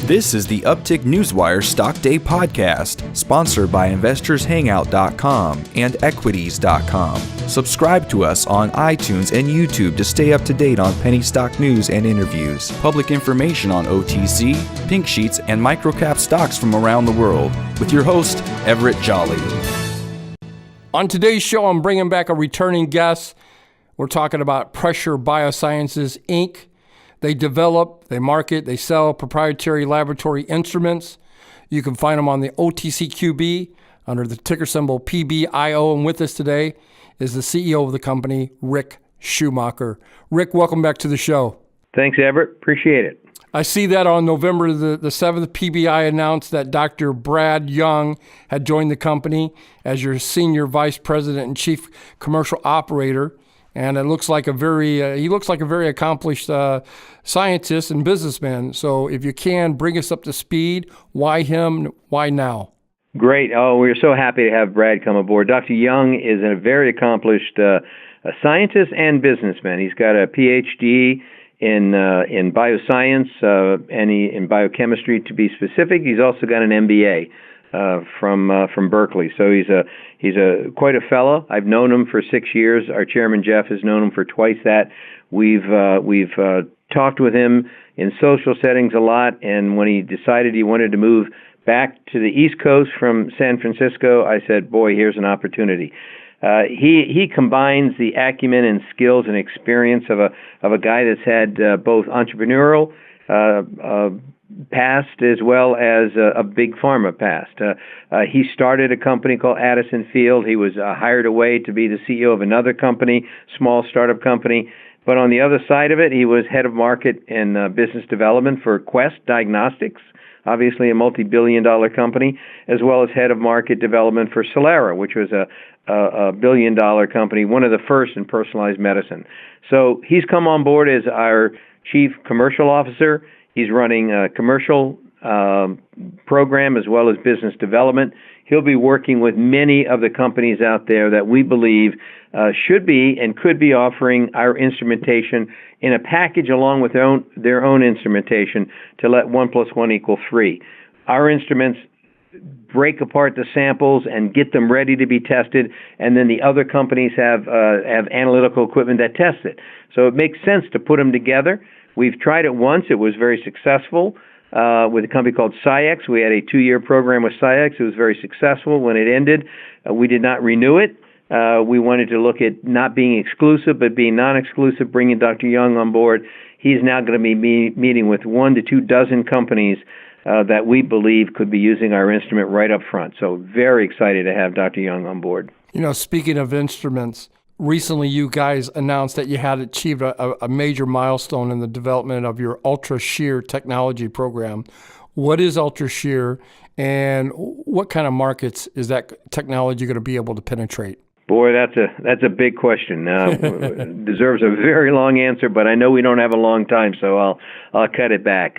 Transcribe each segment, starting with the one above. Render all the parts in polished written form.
This is the Uptick Newswire Stock Day podcast, sponsored by InvestorsHangout.com and Equities.com. Subscribe to us on iTunes and YouTube to stay up to date on penny stock news and interviews, public information on OTC, pink sheets, and microcap stocks from around the world. With your host, Everett Jolly. On today's show, I'm bringing back a returning guest. We're talking about Pressure BioSciences, Inc. They develop, they market, they sell proprietary laboratory instruments. You can find them on the OTCQB under the ticker symbol PBIO. And with us today is the CEO of the company, Ric Schumacher. Ric, welcome back to the show. Thanks, Everett. Appreciate it. I see that on November the 7th, PBI announced that Dr. Brad Young had joined the company as your Senior Vice President and Chief Commercial Operator. And it looks like he looks like a very accomplished scientist and businessman. So if you can, bring us up to speed. Why him? Why now? Great. Oh, we're so happy to have Brad come aboard. Dr. Young is a very accomplished scientist and businessman. He's got a Ph.D. in bioscience and in biochemistry, to be specific. He's also got an MBA from Berkeley. So he's quite a fellow. I've known him for 6 years. Our chairman Jeff has known him for twice that. We've talked with him in social settings a lot, and when he decided he wanted to move back to the East Coast from San Francisco, I said, boy, here's an opportunity. He combines the acumen and skills and experience of a guy that's had both entrepreneurial past as well as a big pharma past. He started a company called Addison Field. He was hired away to be the CEO of another company, small startup company. But on the other side of it, he was head of market and business development for Quest Diagnostics, obviously a multi-billion-dollar company, as well as head of market development for Celera, which was a billion-dollar company, one of the first in personalized medicine. So he's come on board as our chief commercial officer. He's running a commercial program as well as business development. He'll be working with many of the companies out there that we believe should be and could be offering our instrumentation in a package along with their own instrumentation to let 1 + 1 = 3. Our instruments break apart the samples and get them ready to be tested, and then the other companies have analytical equipment that tests it. So it makes sense to put them together. We've tried it once. It was very successful with a company called SciEx. We had a 2-year program with SciEx. It was very successful. When it ended, we did not renew it. We wanted to look at not being exclusive, but being non-exclusive, bringing Dr. Young on board. He's now going to be meeting with 1 to 2 dozen companies that we believe could be using our instrument right up front. So very excited to have Dr. Young on board. You know, speaking of instruments, recently you guys announced that you had achieved a major milestone in the development of your Ultra Shear Technology program. What is Ultra Shear, and what kind of markets is that technology going to be able to penetrate? Boy, that's a big question. Deserves a very long answer, but I know we don't have a long time, so I'll cut it back.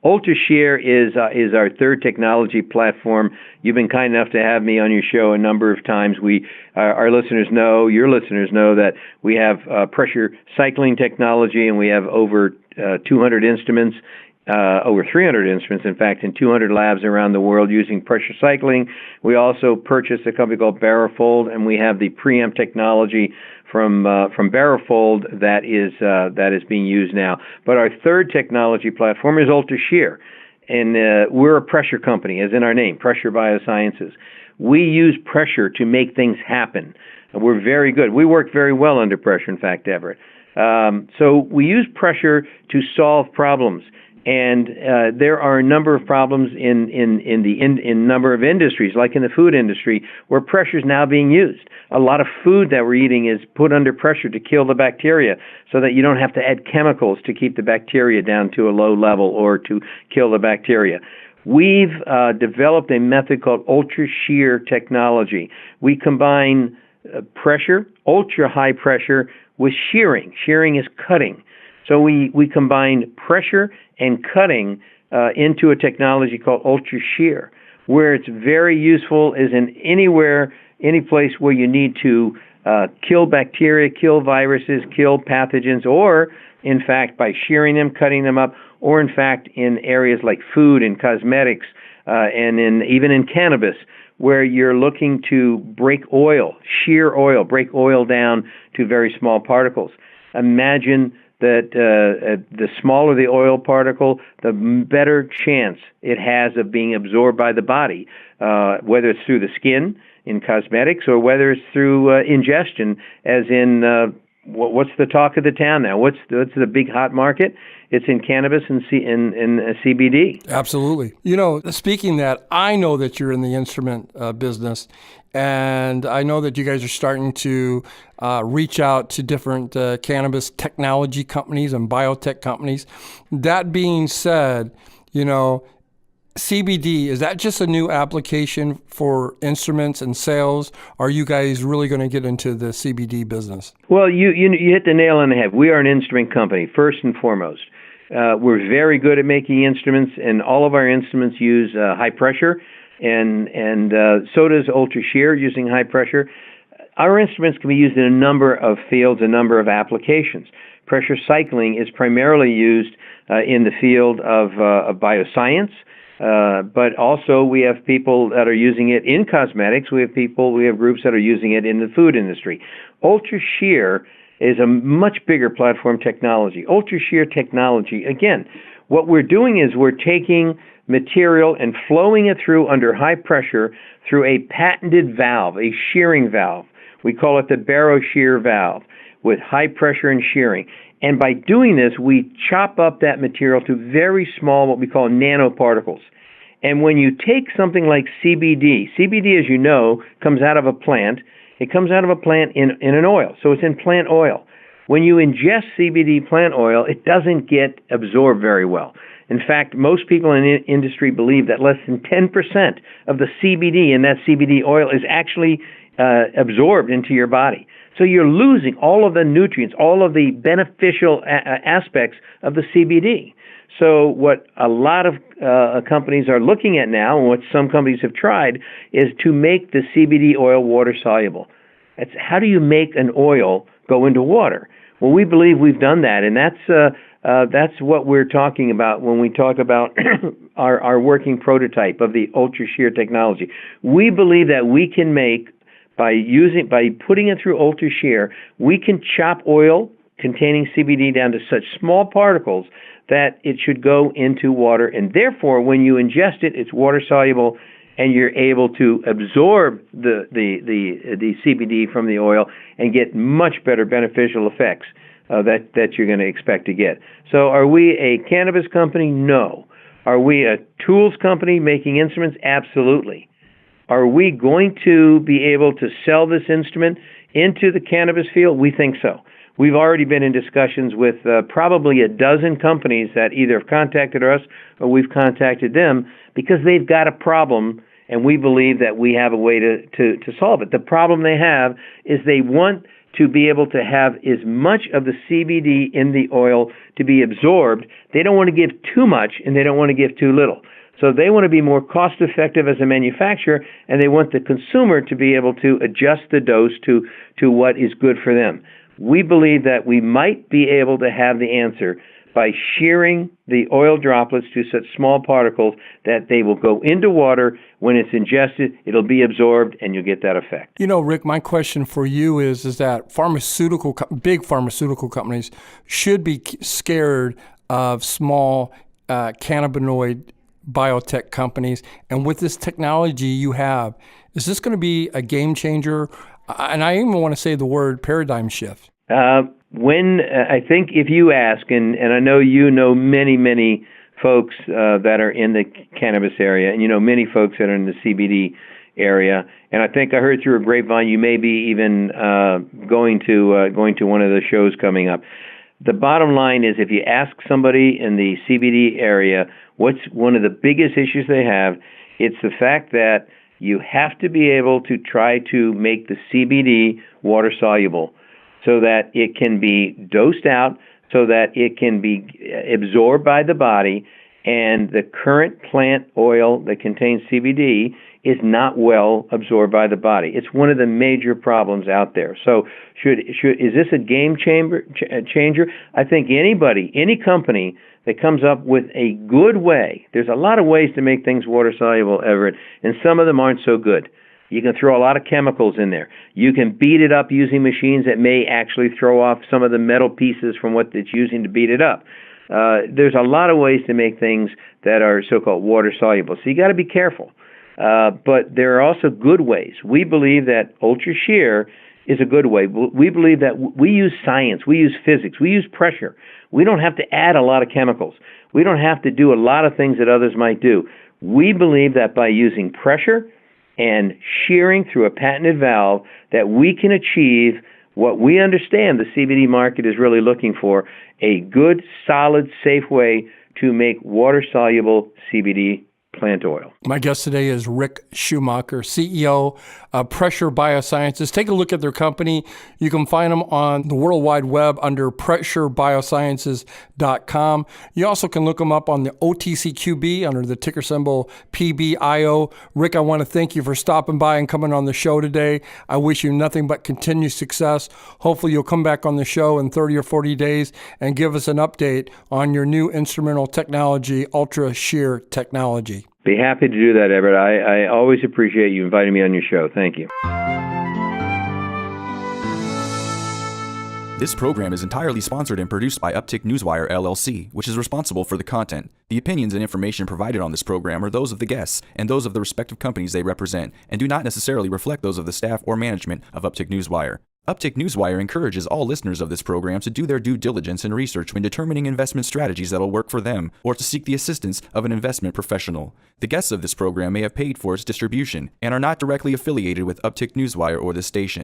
Ultra Shear is our third technology platform. You've been kind enough to have me on your show a number of times. Our listeners know, your listeners know, that we have pressure cycling technology, and we have over 200 instruments. Over 300 instruments, in fact, in 200 labs around the world using pressure cycling. We also purchased a company called Barrifold, and we have the preamp technology from Barrifold that is being used now. But our third technology platform is Ultra Shear, and we're a pressure company, as in our name, Pressure BioSciences. We use pressure to make things happen. We're very good. We work very well under pressure, in fact, Everett. So we use pressure to solve problems. And there are a number of problems in a number of industries, like in the food industry, where pressure is now being used. A lot of food that we're eating is put under pressure to kill the bacteria so that you don't have to add chemicals to keep the bacteria down to a low level or to kill the bacteria. We've developed a method called Ultra Shear Technology. We combine pressure, ultra high pressure, with shearing. Shearing is cutting. So we combine pressure and cutting into a technology called Ultra Shear. Where it's very useful is in any place where you need to kill bacteria, kill viruses, kill pathogens, or in fact by shearing them, cutting them up, or in fact in areas like food and cosmetics, and even in cannabis, where you're looking to break break oil down to very small particles. Imagine that the smaller the oil particle, the better chance it has of being absorbed by the body, whether it's through the skin in cosmetics or whether it's through ingestion, as in what's the talk of the town now? What's the big hot market? It's in cannabis and CBD. Absolutely. You know, speaking that, I know that you're in the instrument business, and I know that you guys are starting to reach out to different cannabis technology companies and biotech companies. That being said, you know, CBD, is that just a new application for instruments and sales? Are you guys really going to get into the CBD business? Well, you hit the nail on the head. We are an instrument company, first and foremost. We're very good at making instruments, and all of our instruments use high pressure, and so does Ultra Shear using high pressure. Our instruments can be used in a number of fields, a number of applications. Pressure cycling is primarily used in the field of bioscience. But also we have people that are using it in cosmetics. We have groups that are using it in the food industry. Ultra Shear is a much bigger platform technology. Ultra Shear Technology, again, what we're doing is we're taking material and flowing it through under high pressure through a patented valve, a shearing valve. We call it the BioSciences valve, with high pressure and shearing. And by doing this, we chop up that material to very small, what we call nanoparticles. And when you take something like CBD, as you know, comes out of a plant. It comes out of a plant in an oil, so it's in plant oil. When you ingest CBD plant oil, it doesn't get absorbed very well. In fact, most people in the industry believe that less than 10% of the CBD in that CBD oil is actually absorbed into your body. So you're losing all of the nutrients, all of the beneficial aspects of the CBD. So what a lot of companies are looking at now, and what some companies have tried, is to make the CBD oil water soluble. It's how do you make an oil go into water? Well, we believe we've done that, and that's what we're talking about when we talk about our working prototype of the Ultra Shear technology. We believe that we can make, by putting it through Ultra Shear, we can chop oil containing CBD down to such small particles that it should go into water, and therefore, when you ingest it, it's water soluble, and you're able to absorb the CBD from the oil and get much better beneficial effects that you're going to expect to get. So, are we a cannabis company? No. Are we a tools company making instruments? Absolutely. Are we going to be able to sell this instrument into the cannabis field? We think so. We've already been in discussions with probably a dozen companies that either have contacted us or we've contacted them because they've got a problem, and we believe that we have a way to solve it. The problem they have is they want to be able to have as much of the CBD in the oil to be absorbed. They don't want to give too much, and they don't want to give too little. So they want to be more cost-effective as a manufacturer, and they want the consumer to be able to adjust the dose to what is good for them. We believe that we might be able to have the answer by shearing the oil droplets to such small particles that they will go into water. When it's ingested, it'll be absorbed, and you'll get that effect. You know, Rick, my question for you is that big pharmaceutical companies should be scared of small cannabinoid biotech companies. And with this technology you have, is this going to be a game changer? And I even want to say the word paradigm shift. I think if you ask, and I know you know many folks that are in the cannabis area, and you know many folks that are in the CBD area, and I think I heard through a grapevine you may be even going to one of the shows coming up. The bottom line is, if you ask somebody in the CBD area what's one of the biggest issues they have, it's the fact that you have to be able to try to make the CBD water soluble so that it can be dosed out, so that it can be absorbed by the body, and the current plant oil that contains CBD is not well absorbed by the body. It's one of the major problems out there. So is this a game changer? I think any company that comes up with a good way. There's a lot of ways to make things water soluble, Everett, and some of them aren't so good. You can throw a lot of chemicals in there. You can beat it up using machines that may actually throw off some of the metal pieces from what it's using to beat it up. There's a lot of ways to make things that are so-called water soluble. So you got to be careful. But there are also good ways. We believe that ultra shear is a good way. We believe that we use science, we use physics, we use pressure. We don't have to add a lot of chemicals. We don't have to do a lot of things that others might do. We believe that by using pressure and shearing through a patented valve, that we can achieve what we understand the CBD market is really looking for, a good, solid, safe way to make water-soluble CBD plant oil. My guest today is Ric Schumacher, CEO of Pressure BioSciences. Take a look at their company. You can find them on the World Wide Web under pressurebiosciences.com. You also can look them up on the OTCQB under the ticker symbol PBIO. Ric, I want to thank you for stopping by and coming on the show today. I wish you nothing but continued success. Hopefully you'll come back on the show in 30 or 40 days and give us an update on your new instrumental technology, Ultra Shear Technology. Be happy to do that, Everett. I always appreciate you inviting me on your show. Thank you. This program is entirely sponsored and produced by Uptick Newswire, LLC, which is responsible for the content. The opinions and information provided on this program are those of the guests and those of the respective companies they represent, and do not necessarily reflect those of the staff or management of Uptick Newswire. Uptick Newswire encourages all listeners of this program to do their due diligence and research when determining investment strategies that will work for them, or to seek the assistance of an investment professional. The guests of this program may have paid for its distribution and are not directly affiliated with Uptick Newswire or this station.